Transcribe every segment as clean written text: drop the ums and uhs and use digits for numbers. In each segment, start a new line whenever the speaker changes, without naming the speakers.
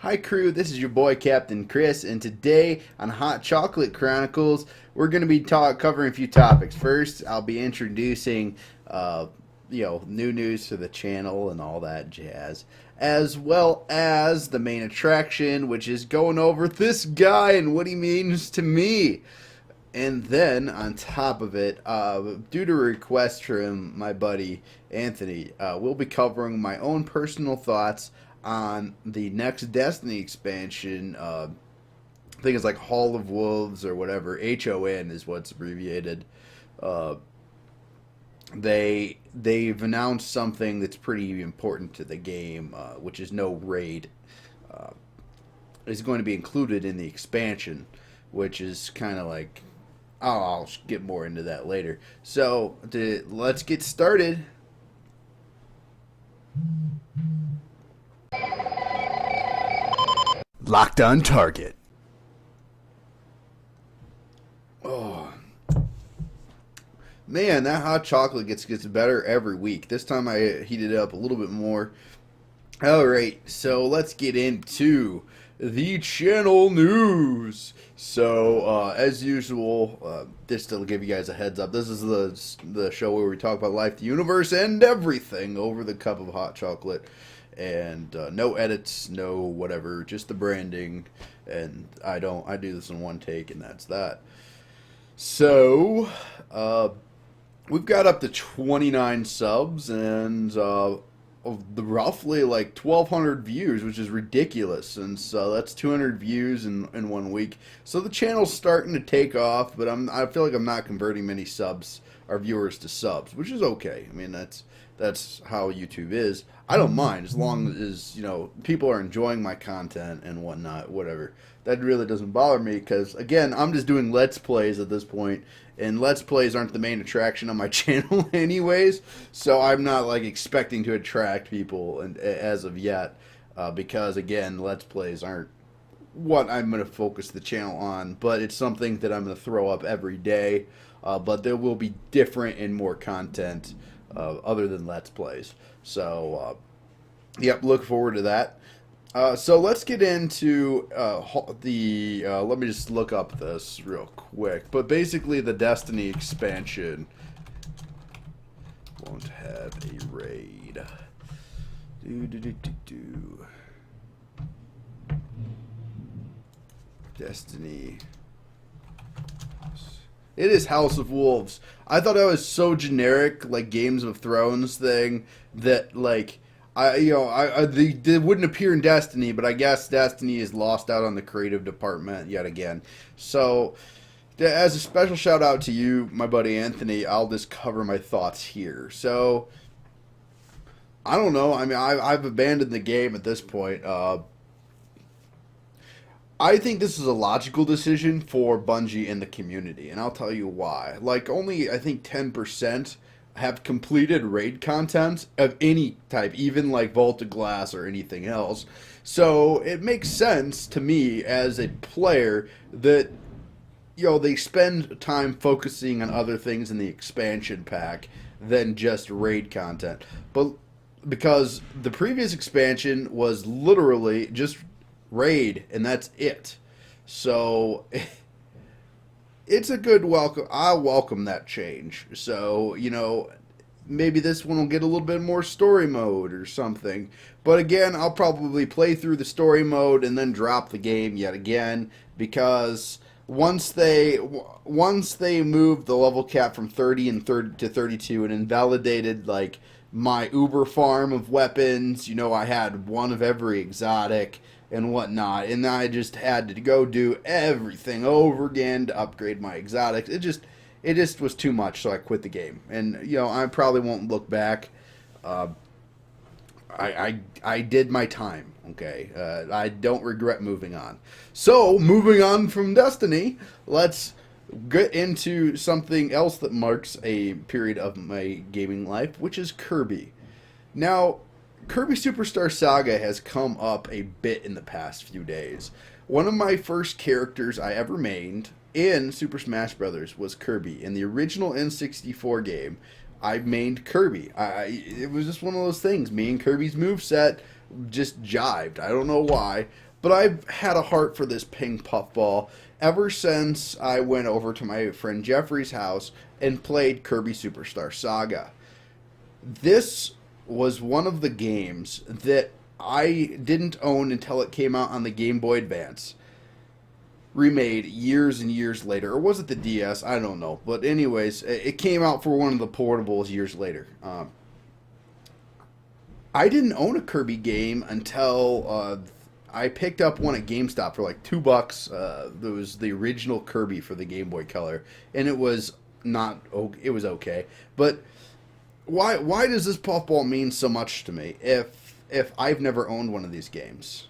Hi crew, this is your boy Captain Chris, and today on Hot Chocolate Chronicles, we're going to be covering a few topics. First, I'll be introducing, new news to the channel and all that jazz, as well as the main attraction, which is going over this guy and what he means to me. And then, on top of it, due to a request from my buddy Anthony, we'll be covering my own personal thoughts on the next Destiny expansion. I think it's like Hall of Wolves or whatever. HON is what's abbreviated. Uh, they've announced something that's pretty important to the game, which is no raid. Uh, is going to be included in the expansion, which is kind of like, I'll get more into that later. So let's get started. Locked on target. Oh man, that hot chocolate gets better every week. This time I heated it up a little bit more. All right, so let's get into the channel news. So as usual, just to give you guys a heads up, this is the show where we talk about life, the universe, and everything over the cup of hot chocolate. And no edits, no whatever, just the branding. And I do this in one take, and that's that. So we've got up to 29 subs and of the roughly like 1,200 views, which is ridiculous. And so that's 200 views in 1 week. So the channel's starting to take off, but I feel like I'm not converting many subs or viewers to subs, which is okay. I mean, that's how YouTube is. I don't mind as long as, people are enjoying my content and whatnot, whatever. That really doesn't bother me because, again, I'm just doing Let's Plays at this point, and Let's Plays aren't the main attraction on my channel anyways, so I'm not, expecting to attract people as of yet because, again, Let's Plays aren't what I'm going to focus the channel on, but it's something that I'm going to throw up every day, but there will be different and more content other than Let's Plays. So, yep, look forward to that. So let's get into let me just look up this real quick. But basically the Destiny expansion won't have a raid. Destiny. It is House of Wolves. I thought that was so generic, like Games of Thrones thing, that they wouldn't appear in Destiny, but I guess Destiny is lost out on the creative department yet again. So, as a special shout out to you, my buddy Anthony, I'll just cover my thoughts here. So, I don't know. I mean, I've abandoned the game at this point. I think this is a logical decision for Bungie and the community, and I'll tell you why. Only, I think, 10% have completed raid content of any type, even Vault of Glass or anything else. So it makes sense to me as a player that, they spend time focusing on other things in the expansion pack than just raid content. But because the previous expansion was literally just raid, and that's it. So it's a good welcome. I welcome that change. So, maybe this one will get a little bit more story mode or something. But again, I'll probably play through the story mode and then drop the game yet again, because once they moved the level cap from 30 to 32 and invalidated my Uber farm of weapons, I had one of every exotic and whatnot, and I just had to go do everything over again to upgrade my exotics. It just was too much, so I quit the game. And I probably won't look back. I did my time. Okay, I don't regret moving on. So moving on from Destiny, let's get into something else that marks a period of my gaming life, which is Kirby. Now, Kirby Superstar Saga has come up a bit in the past few days. One of my first characters I ever mained in Super Smash Bros. Was Kirby. In the original N64 game, I mained Kirby. It was just one of those things. Me and Kirby's moveset just jived. I don't know why, but I've had a heart for this pink puffball ever since I went over to my friend Jeffrey's house and played Kirby Superstar Saga. This was one of the games that I didn't own until it came out on the Game Boy Advance. Remade years and years later. Or was it the DS? I don't know. But anyways, it came out for one of the portables years later. I didn't own a Kirby game until I picked up one at GameStop for like $2. There was the original Kirby for the Game Boy Color, and it was not. It was okay, but why does this puffball mean so much to me if I've never owned one of these games?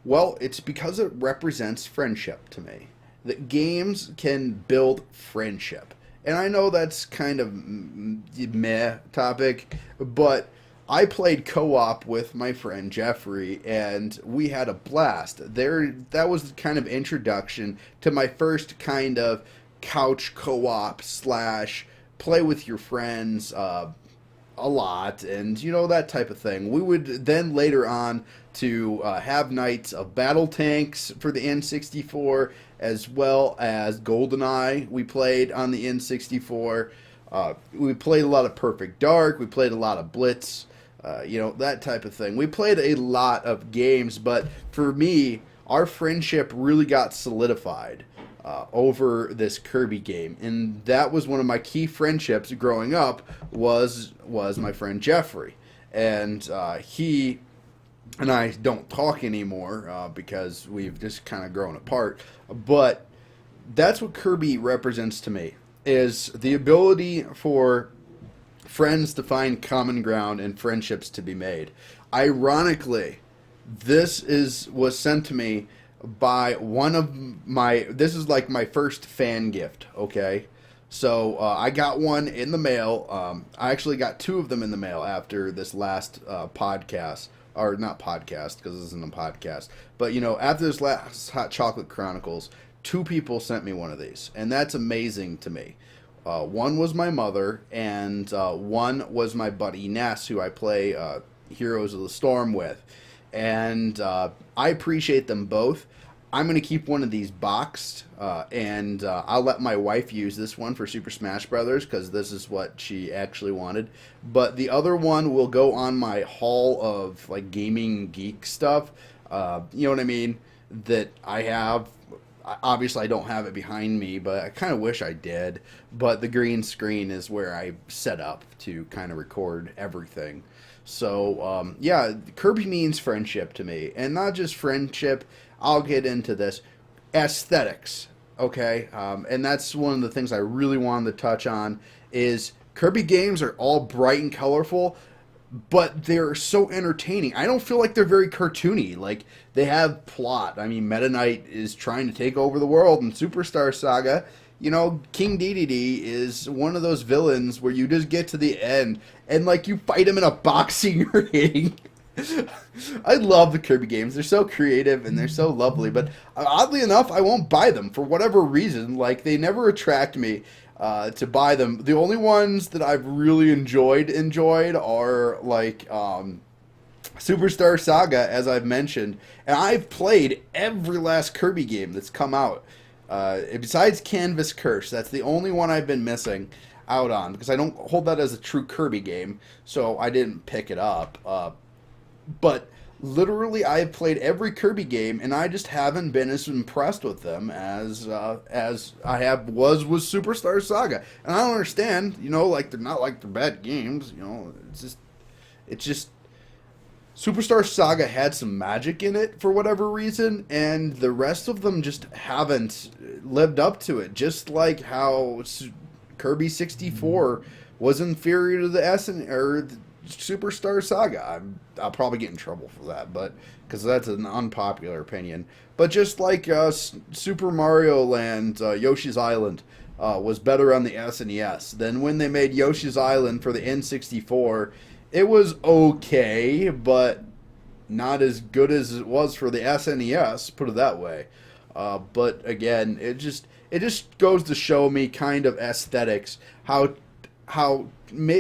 Well, it's because it represents friendship to me. That games can build friendship, and I know that's kind of meh topic, but I played co-op with my friend Jeffrey, and we had a blast. That was the kind of introduction to my first kind of couch co-op slash play with your friends a lot, and that type of thing. We would then later on to have nights of battle tanks for the N64, as well as GoldenEye. We played on the N64. We played a lot of Perfect Dark. We played a lot of Blitz. That type of thing. We played a lot of games, but for me, our friendship really got solidified over this Kirby game, and that was one of my key friendships growing up. Was my friend Jeffrey, and he and I don't talk anymore because we've just kind of grown apart. But that's what Kirby represents to me: is the ability for friends to find common ground and friendships to be made. Ironically, this was sent to me by one of this is like my first fan gift, okay? So I got one in the mail. I actually got two of them in the mail after this last podcast, or not podcast, because this isn't a podcast, but after this last Hot Chocolate Chronicles, two people sent me one of these, and that's amazing to me. One was my mother, and one was my buddy Ness, who I play Heroes of the Storm with. And I appreciate them both. I'm going to keep one of these boxed, and I'll let my wife use this one for Super Smash Brothers, because this is what she actually wanted. But the other one will go on my haul of like gaming geek stuff. You know what I mean? That I have. Obviously, I don't have it behind me, but I kind of wish I did. But the green screen is where I set up to kind of record everything. So, yeah, Kirby means friendship to me. And not just friendship, I'll get into this. Aesthetics, okay? And that's one of the things I really wanted to touch on, is Kirby games are all bright and colorful, but they're so entertaining. I don't feel like they're very cartoony. Like, they have plot. I mean, Meta Knight is trying to take over the world in Superstar Saga. King Dedede is one of those villains where you just get to the end and, like, you fight him in a boxing ring. I love the Kirby games. They're so creative and they're so lovely, but oddly enough, I won't buy them for whatever reason. Like, they never attract me to buy them. The only ones that I've really enjoyed are like Superstar Saga, as I've mentioned, and I've played every last Kirby game that's come out. Besides Canvas Curse, that's the only one I've been missing out on, because I don't hold that as a true Kirby game, so I didn't pick it up. But literally, I've played every Kirby game, and I just haven't been as impressed with them as I was with Superstar Saga. And I don't understand, like, they're not like they're bad games, it's just Superstar Saga had some magic in it for whatever reason, and the rest of them just haven't lived up to it. Just like how Kirby 64 was inferior to the Superstar Saga. I'll probably get in trouble for that, but because that's an unpopular opinion. But just like Super Mario Land, Yoshi's Island was better on the SNES. Then when they made Yoshi's Island for the N64, it was okay, but not as good as it was for the SNES, put it that way. But again, it just goes to show me kind of aesthetics, how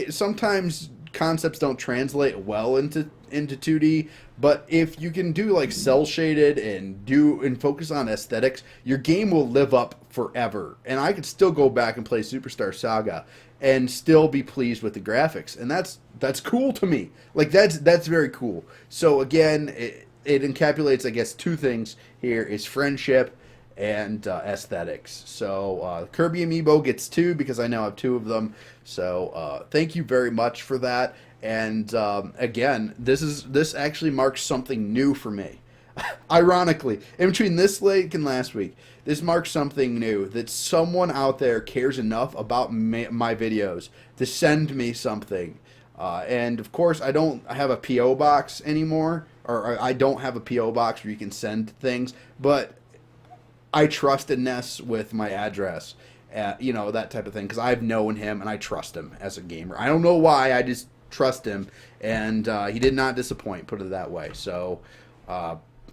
sometimes concepts don't translate well into 2D, but if you can do like cell shaded and focus on aesthetics, your game will live up forever. And I could still go back and play Superstar Saga and still be pleased with the graphics, and that's cool to me. Like that's very cool. So again, it encapsulates, I guess, two things here: is friendship and aesthetics. So Kirby Amiibo gets 2 because I now have 2 of them. So thank you very much for that. And again, this actually marks something new for me. Ironically, in between this week and last week, this marks something new, that someone out there cares enough about my videos to send me something. And of course, I don't have a P.O. box anymore, or I don't have a P.O. box where you can send things, but I trusted Ness with my address, you know, that type of thing, because I've known him and I trust him as a gamer. I don't know why, I just trust him, and he did not disappoint, put it that way. So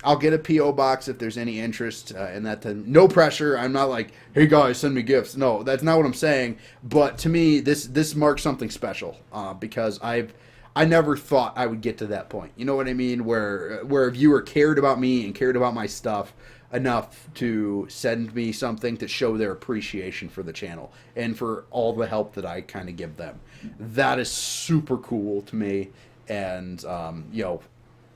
I'll get a P.O. box if there's any interest in that. No pressure. I'm not like, hey guys, send me gifts. No, that's not what I'm saying. But to me, this marks something special because I never thought I would get to that point. You know what I mean? Where a viewer cared about me and cared about my stuff enough to send me something to show their appreciation for the channel and for all the help that I kind of give them. That is super cool to me, and you know,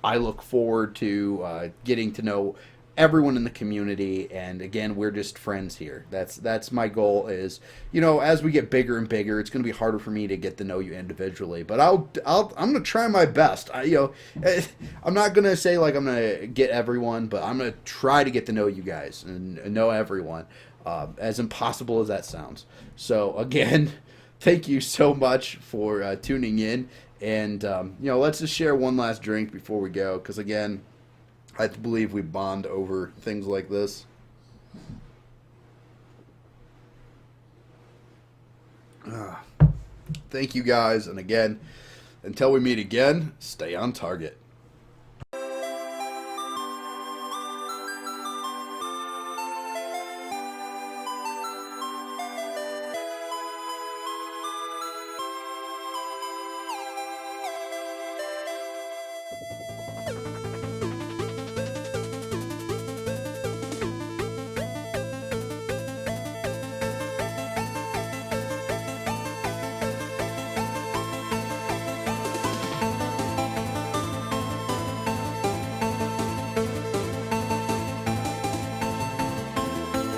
I look forward to getting to know everyone in the community. And again, we're just friends here. That's my goal. Is, you know, as we get bigger and bigger, it's going to be harder for me to get to know you individually. But I'm going to try my best. You know, I'm not going to say like I'm going to get everyone, but I'm going to try to get to know you guys and know everyone. As impossible as that sounds. So again, thank you so much for tuning in. And, you know, let's just share one last drink before we go, because, again, I believe we bond over things like this. Thank you, guys. And, again, until we meet again, stay on target.